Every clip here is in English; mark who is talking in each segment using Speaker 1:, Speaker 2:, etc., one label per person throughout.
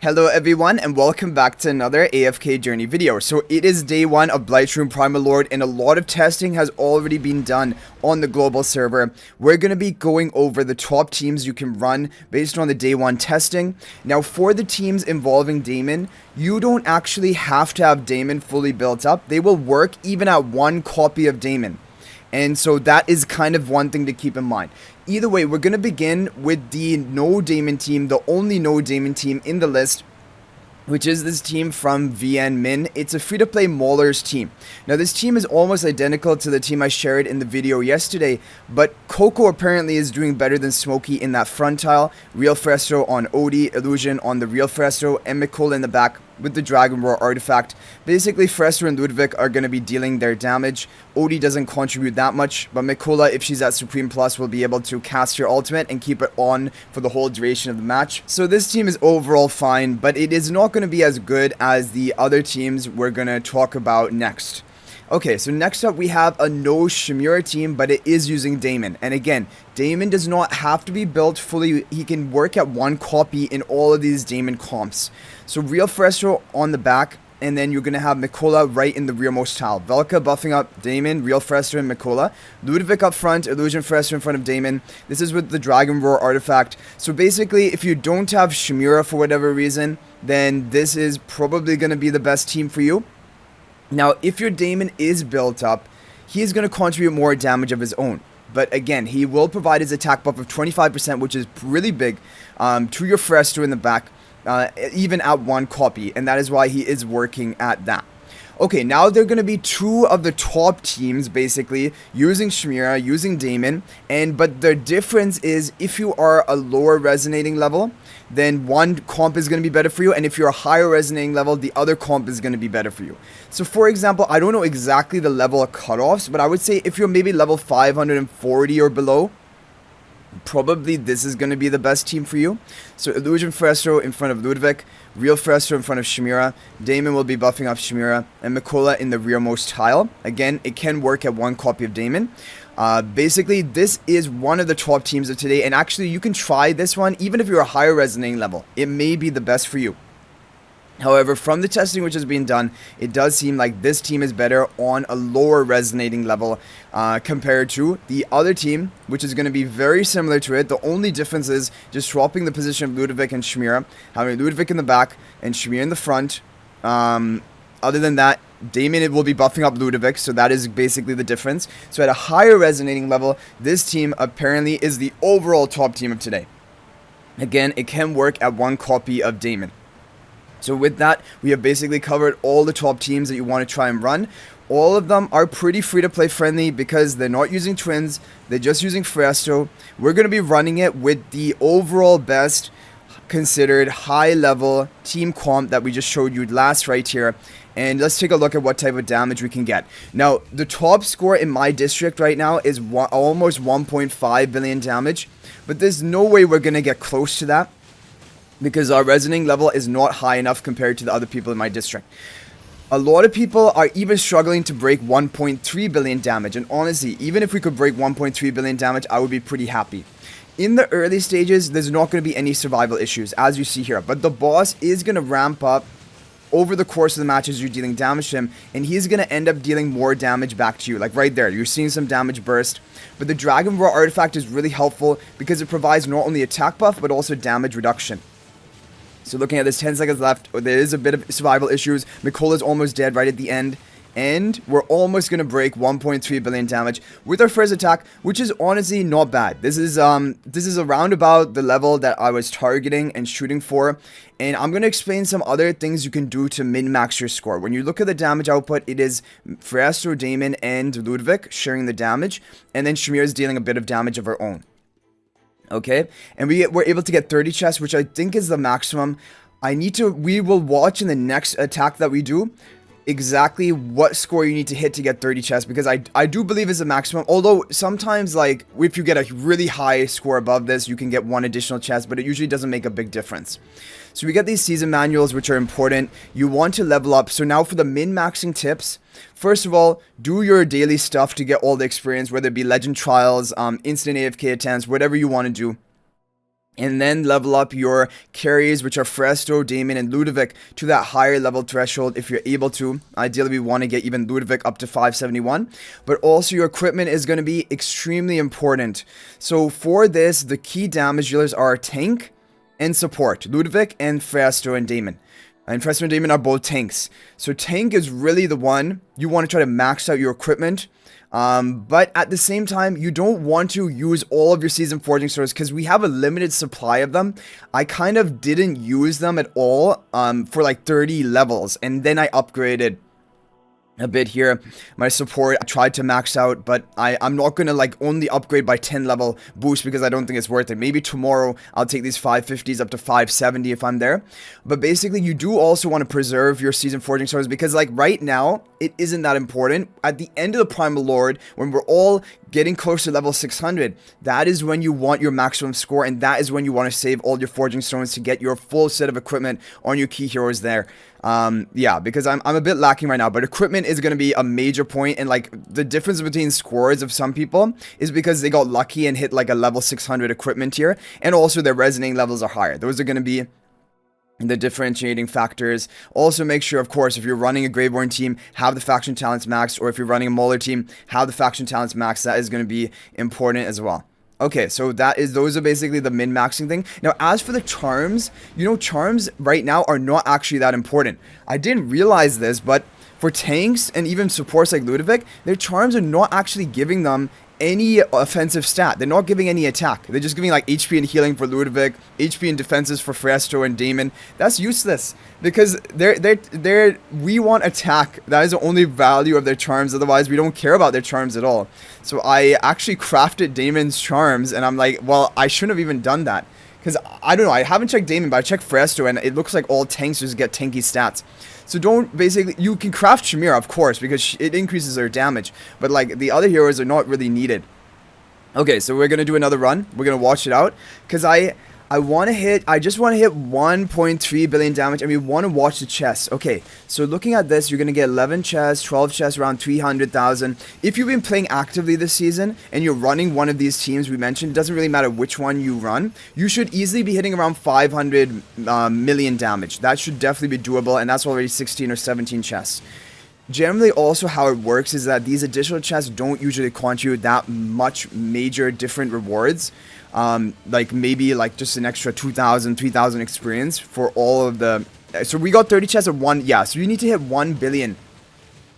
Speaker 1: Hello everyone and welcome back to another AFK journey video. So it is day 1 of Blightshroom Primal Lord and a lot of testing has already been done on the global server. We're going to be going over the top teams you can run based on the day 1 testing. Now for the teams involving Daimon, you don't actually have to have Daimon fully built up. They will work even at one copy of Daimon. And so that is kind of one thing to keep in mind. Either way, we're going to begin with the no Daimon team, the only no Daimon team in the list, which is this team from VN Min. It's a free-to-play Maulers team. Now, this team is almost identical to the team I shared in the video yesterday, but Coco apparently is doing better than Smokey in that front tile. Real Fresto on Odie, Illusion on the Real Fresto, and Mikola in the back with the Dragon Roar artifact. Basically, Fresto and Ludwig are going to be dealing their damage. Odie doesn't contribute that much, but Mikola, if she's at Supreme Plus, will be able to cast her ultimate and keep it on for the whole duration of the match. So this team is overall fine, but it is not going to be as good as the other teams we're going to talk about next. Okay, so next up we have a No-Shemira team, but it is using Daimon. And again, Daimon does not have to be built fully. He can work at one copy in all of these Daimon comps. So Real Fresto on the back, and then you're going to have Mikola right in the rearmost tile. Velka buffing up Daimon, Real Fresto, and Mikola. Ludwig up front, Illusion Fresto in front of Daimon. This is with the Dragon Roar artifact. So basically, if you don't have Shemira for whatever reason, then this is probably going to be the best team for you. Now, if your Daimon is built up, he's going to contribute more damage of his own. But again, he will provide his attack buff of 25%, which is really big, to your Fresto in the back, even at one copy. And that is why he is working at that. Okay, now they're going to be two of the top teams, basically, using Shemira, using Daimon, but the difference is if you are a lower resonating level, then one comp is going to be better for you, and if you're a higher resonating level, the other comp is going to be better for you. So for example, I don't know exactly the level of cutoffs, but I would say if you're maybe level 540 or below, probably this is going to be the best team for you. So Illusion Fresto in front of Ludwig, Real Fresto in front of Shemira, Daimon will be buffing up Shemira, and Mikola in the rearmost tile. Again, it can work at one copy of Daimon. Basically, this is one of the top teams of today, and actually you can try this one even if you're a higher resonating level. It may be the best for you. However, from the testing which has been done, it does seem like this team is better on a lower resonating level compared to the other team, which is going to be very similar to it. The only difference is just swapping the position of Ludwig and Shemira, having Ludwig in the back and Shemira in the front. Other than that, Daimon will be buffing up Ludwig, so that is basically the difference. So at a higher resonating level, this team apparently is the overall top team of today. Again, it can work at one copy of Daimon. So with that, we have basically covered all the top teams that you want to try and run. All of them are pretty free-to-play friendly because they're not using twins. They're just using Fresto. We're going to be running it with the overall best considered high-level team comp that we just showed you last right here. And let's take a look at what type of damage we can get. Now, the top score in my district right now is almost 1.5 billion damage. But there's no way we're going to get close to that, because our resonating level is not high enough compared to the other people in my district. A lot of people are even struggling to break 1.3 billion damage, and honestly, even if we could break 1.3 billion damage, I would be pretty happy. In the early stages, there's not going to be any survival issues, as you see here, but the boss is going to ramp up over the course of the match as you're dealing damage to him, and he's going to end up dealing more damage back to you. Like right there, you're seeing some damage burst. But the Dragon Roar artifact is really helpful because it provides not only attack buff, but also damage reduction. So looking at this, 10 seconds left, there is a bit of survival issues. Mikola's almost dead right at the end. And we're almost going to break 1.3 billion damage with our first attack, which is honestly not bad. This is around about the level that I was targeting and shooting for. And I'm going to explain some other things you can do to min-max your score. When you look at the damage output, it is Fresto, Daimon, and Ludwig sharing the damage. And then Shemira is dealing a bit of damage of her own. Okay, and we're able to get 30 chests, which I think is the maximum. We will watch in the next attack that we do exactly what score you need to hit to get 30 chests, because I do believe is the maximum. Although sometimes, like, if you get a really high score above this, you can get one additional chest, but it usually doesn't make a big difference. So we get these season manuals, which are important. You want to level up. So now for the min-maxing tips, first of all, do your daily stuff to get all the experience, whether it be legend trials, instant AFK attempts, whatever you want to do. And then level up your carries, which are Fresto, Daimon, and Ludovic, to that higher level threshold if you're able to. Ideally, we want to get even Ludovic up to 571. But also, your equipment is going to be extremely important. So for this, the key damage dealers are Tank and Support. Ludovic and Fresto and Daimon. And Fresto and Daimon are both tanks. So Tank is really the one you want to try to max out your equipment. But at the same time, you don't want to use all of your season forging stores because we have a limited supply of them. I kind of didn't use them at all for like 30 levels, and then I upgraded a bit here. My support I tried to max out, but I'm not gonna like only upgrade by 10 level boost because I don't think it's worth it. Maybe tomorrow I'll take these 550s up to 570 if I'm there. But basically, you do also want to preserve your season forging stores because like right now it isn't that important. At the end of the Primal Lord, when we're all getting close to level 600, that is when you want your maximum score, and that is when you want to save all your forging stones to get your full set of equipment on your key heroes there. Yeah, because I'm a bit lacking right now, but equipment is going to be a major point, and like the difference between scores of some people is because they got lucky and hit like a level 600 equipment tier, and also their resonating levels are higher. Those are going to be the differentiating factors. Also make sure, of course, if you're running a Graveborn team, have the faction talents maxed, or if you're running a Mauler team, have the faction talents maxed. That is going to be important as well. Okay, so those are basically the min-maxing thing. Now, as for the charms, you know, charms right now are not actually that important. I didn't realize this, but for tanks and even supports like Ludovic, their charms are not actually giving them any offensive stat. They're not giving any attack. They're just giving like HP and healing for Ludovic, HP and defenses for Fresto and Daimon. That's useless because we want attack. That is the only value of their charms. Otherwise, we don't care about their charms at all. So I actually crafted Daimon's charms, and I'm like, well, I shouldn't have even done that. Because, I don't know, I haven't checked Daimon, but I checked Fresto, and it looks like all tanks just get tanky stats. So don't, basically, you can craft Shemira, of course, because it increases their damage. But, like, the other heroes are not really needed. Okay, so we're going to do another run. We're going to watch it out. Because I just want to hit 1.3 billion damage, and we want to watch the chests. Okay, so looking at this, you're going to get 11 chests, 12 chests, around 300,000. If you've been playing actively this season, and you're running one of these teams we mentioned, it doesn't really matter which one you run, you should easily be hitting around 500 million damage. That should definitely be doable, and that's already 16 or 17 chests. Generally, also how it works is that these additional chests don't usually contribute that much major different rewards. Like maybe like just an extra 2,000, 3,000 experience for all of the... So we got 30 chests of one, yeah, so you need to hit 1 billion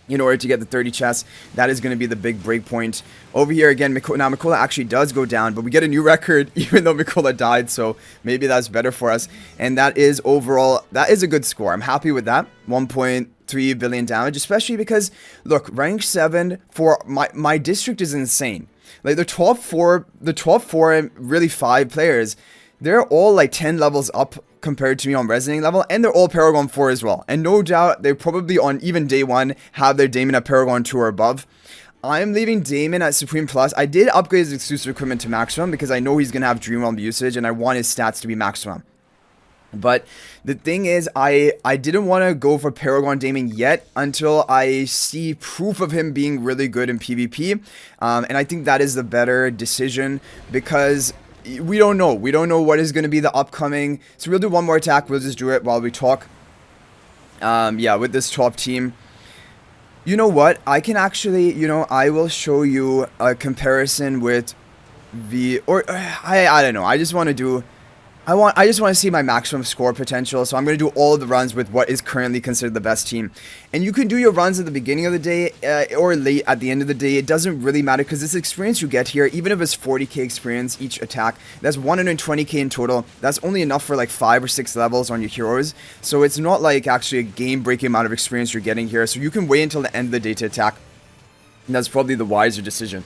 Speaker 1: in order to get the 30 chests. That is going to be the big break point. Over here again, now Mikola actually does go down, but we get a new record even though Mikola died, so maybe that's better for us. And that is overall, that is a good score. I'm happy with that. 1.3 billion damage, especially because, look, rank 7 for my district is insane. Like the top four and really 5 players, they're all like 10 levels up compared to me on resonating level, and they're all Paragon 4 as well. And no doubt they probably on even day 1 have their Daimon at Paragon 2 or above. I'm leaving Daimon at Supreme Plus. I did upgrade his exclusive equipment to maximum because I know he's going to have Dream Realm usage and I want his stats to be maximum. But the thing is, I didn't want to go for Paragon Daimon yet until I see proof of him being really good in PvP. And I think that is the better decision because we don't know. We don't know what is going to be the upcoming. So we'll do one more attack. We'll just do it while we talk. Yeah, with this top team. You know what? I can actually, you know, I will show you a comparison with I don't know. I just want to do... I just want to see my maximum score potential, so I'm going to do all of the runs with what is currently considered the best team. And you can do your runs at the beginning of the day or late at the end of the day. It doesn't really matter because this experience you get here, even if it's 40k experience each attack, that's 120k in total. That's only enough for like 5 or 6 levels on your heroes. So it's not like actually a game-breaking amount of experience you're getting here. So you can wait until the end of the day to attack. And that's probably the wiser decision.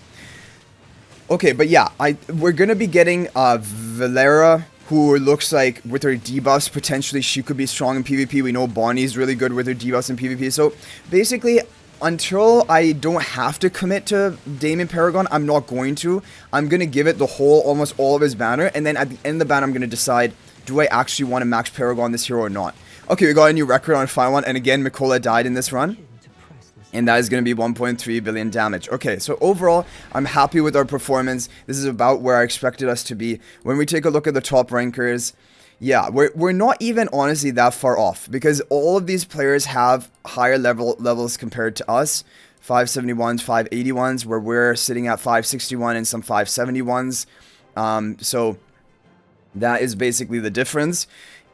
Speaker 1: Okay, but yeah, we're going to be getting Valera, who looks like with her debuffs, potentially she could be strong in PvP. We know Bonnie's really good with her debuffs in PvP. So basically, until I don't have to commit to Daimon Paragon, I'm not going to. I'm going to give it the whole, almost all of his banner. And then at the end of the banner, I'm going to decide, do I actually want to max Paragon this hero or not? Okay, we got a new record on final one. And again, Mikola died in this run. and that is going to be 1.3 billion damage. Okay, so overall, I'm happy with our performance. This is about where I expected us to be. When we take a look at the top rankers, yeah, we're not even honestly that far off, because all of these players have higher levels compared to us. 571s, 581s, where we're sitting at 561 and some 571s. So that is basically the difference.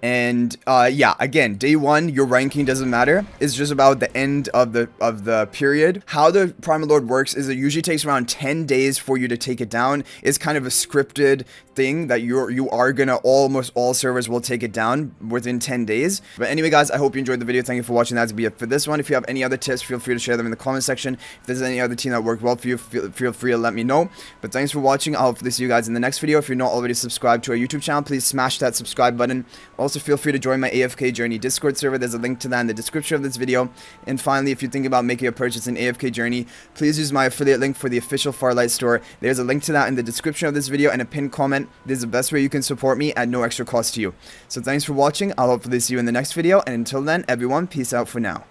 Speaker 1: And yeah, again, day one, your ranking doesn't matter. It's just about the end of the period. How the Primal Lord works is it usually takes around 10 days for you to take it down. It's kind of a scripted thing that you are gonna, almost all servers will take it down within 10 days. But anyway, guys, I hope you enjoyed the video. Thank you for watching. That's gonna be it for this one. If you have any other tips, feel free to share them in the comment section. If there's any other team that worked well for you, feel free to let me know. But thanks for watching. I'll hopefully see you guys in the next video. If you're not already subscribed to our YouTube channel, please smash that subscribe button. Also, feel free to join my AFK Journey Discord server. There's a link to that in the description of this video. And finally, if you're thinking about making a purchase in AFK Journey, please use my affiliate link for the official Farlight store. There's a link to that in the description of this video and a pinned comment. This is the best way you can support me at no extra cost to you. So thanks for watching. I'll hopefully see you in the next video. And until then, everyone, peace out for now.